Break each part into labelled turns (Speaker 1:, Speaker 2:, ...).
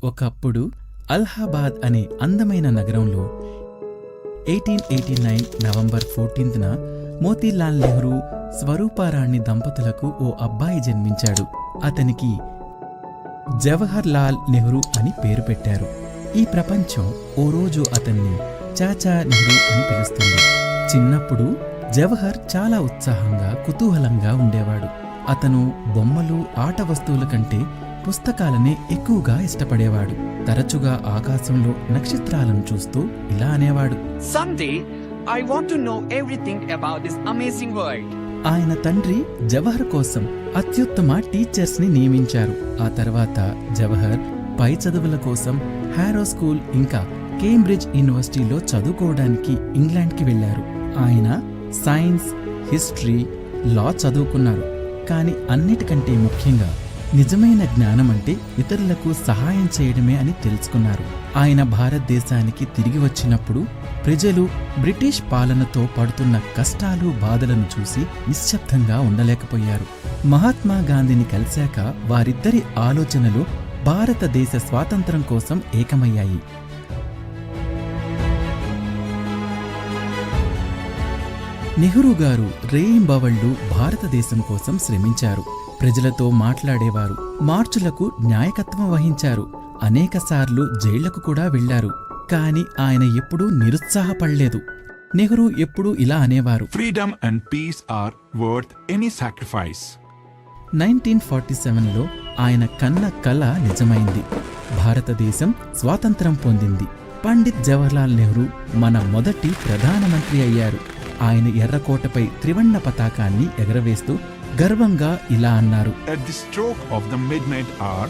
Speaker 1: ఒకప్పుడు అలహాబాద్ అనే అందమైన నగరంలో 1889 నవంబర్ 14న మోతీలాల్ నెహ్రూ స్వరూపారాణి దంపతులకు ఓ అబ్బాయి జన్మించాడు. అతనికి జవహర్ లాల్ నెహ్రూ అని పేరు పెట్టారు. ఈ ప్రపంచం ఓ రోజు అతన్ని చాచా నెహ్రూ అని పిలుస్తుంది. చిన్నప్పుడు జవహర్ చాలా ఉత్సాహంగా కుతూహలంగా ఉండేవాడు. అతను బొమ్మలు, ఆట వస్తువుల కంటే పుస్తకాలనే ఎక్కువగా ఇష్టపడేవాడు. తరచుగా ఆకాశంలో నక్షత్రాలను చూస్తూ ఇలా అనేవాడు,
Speaker 2: Someday, I want to know everything about this amazing world.
Speaker 1: ఆయన తండ్రి జవహర్ కోసం అత్యుత్తమ టీచర్స్ ని నియమించారు. ఆ తర్వాత జవహర్ పై చదువుల కోసం హారో స్కూల్ ఇంకా కేంబ్రిడ్జ్ యూనివర్సిటీలో చదువుకోవడానికి ఇంగ్లాండ్కి వెళ్లారు. ఆయన సైన్స్, హిస్టరీ, లా చదువుకున్నారు. కానీ అన్నిటికంటే ముఖ్యంగా నిజమైన జ్ఞానం అంటే ఇతరులకు సహాయం చేయడమే అని తెలుసుకున్నారు. ఆయన భారతదేశానికి తిరిగి వచ్చినప్పుడు ప్రజలు బ్రిటిష్ పాలనతో పడుతున్న కష్టాలు, బాధలను చూసి నిశ్శబ్దంగా ఉండలేకపోయారు. మహాత్మా గాంధీని కలిశాక వారిద్దరి ఆలోచనలు భారతదేశ స్వాతంత్ర్యం కోసం ఏకమయ్యాయి. నెహ్రూ గారు రేయింబవళ్లు భారతదేశం కోసం శ్రమించారు. ప్రజలతో మాట్లాడేవారు, మార్చులకు న్యాయకత్వం వహించారు. అనేకసార్లు జైళ్లకు కూడా వెళ్లారు. కాని ఆయన ఎప్పుడూ నిరుత్సాహపడలేదు. నెహ్రూ ఎప్పుడూ ఇలా అనేవారు,
Speaker 3: Freedom and peace are worth any sacrifice.
Speaker 1: 1947లో ఆయన కన్న కల నిజమైంది. భారతదేశం స్వాతంత్రం పొందింది. పండిత్ జవహర్లాల్ నెహ్రూ మన మొదటి ప్రధానమంత్రి అయ్యారు. ఆయన ఎర్రకోటపై త్రివర్ణ పతాకాన్ని ఎగరవేస్తూ గర్వంగా ఇలా అన్నారు,
Speaker 3: At the stroke of the midnight hour,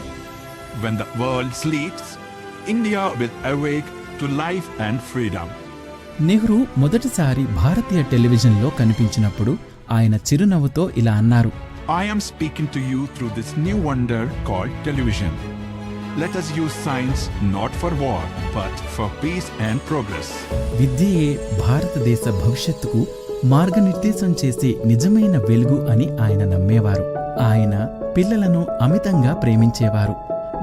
Speaker 3: when the world sleeps, India will awake to life and freedom.
Speaker 1: Nehru మొదటిసారి భారతీయ టెలివిజన్లో కనిపించినప్పుడు ఆయన చిరునవ్వుతో ఇలా అన్నారు,
Speaker 3: I am speaking to you through this new wonder called television. Let us use science not for war, but for peace and progress.
Speaker 1: విద్యయే భారతదేశ భవిష్యత్తుకు మార్గనిర్దేశం చేసే నిజమైన వెలుగు అని ఆయన నమ్మేవారు. ఆయన పిల్లలను అమితంగా ప్రేమించేవారు.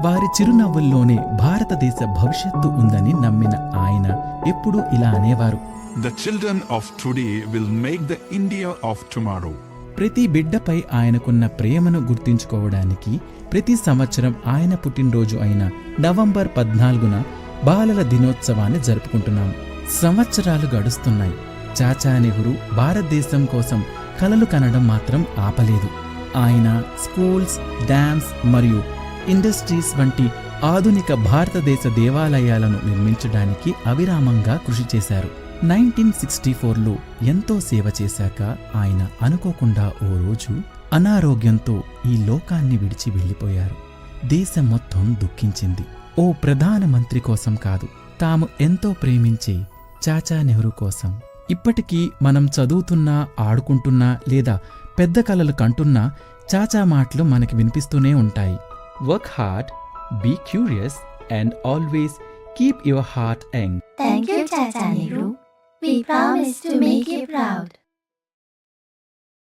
Speaker 1: వారి చిరునవ్వుల్లోనే భారతదేశ భవిష్యత్తు ఉందని నమ్మిన ఆయన ఎప్పుడూ ఇలా అనేవారు,
Speaker 3: The children of today will make the India of tomorrow.
Speaker 1: ప్రతి బిడ్డపై ఆయనకున్న ప్రేమను గుర్తించుకోవడానికి ప్రతి సంవత్సరం ఆయన పుట్టినరోజు అయిన నవంబర్ 14న బాలల దినోత్సవాన్ని జరుపుకుంటున్నాం. సంవత్సరాలు గడుస్తున్నాయి. చాచా నెహ్రూ భారతదేశం కోసం కలలు కనడం మాత్రం ఆపలేదు. ఆయన స్కూల్స్, డ్యామ్స్ మరియు ఇండస్ట్రీస్ వంటి ఆధునిక భారతదేశ దేవాలయాలను నిర్మించడానికి అవిరామంగా కృషి చేశారు. 1964లో ఎంతో సేవ చేశాక ఆయన అనుకోకుండా ఓ రోజు అనారోగ్యంతో ఈ లోకాన్ని విడిచి వెళ్ళిపోయారు. దేశం మొత్తం దుఃఖించింది. ఓ ప్రధానమంత్రి కోసం కాదు, తాము ఎంతో ప్రేమించే చాచా నెహ్రూ కోసం. ఇప్పటికీ మనం చదువుతున్నా, ఆడుకుంటున్నా లేదా పెద్ద కలలు కంటున్నా చాచా మాటలు మనకి వినిపిస్తూనే ఉంటాయి. Work hard, be curious and always keep your heart young.
Speaker 4: Thank you, Chacha Nehru. We promise to make you proud.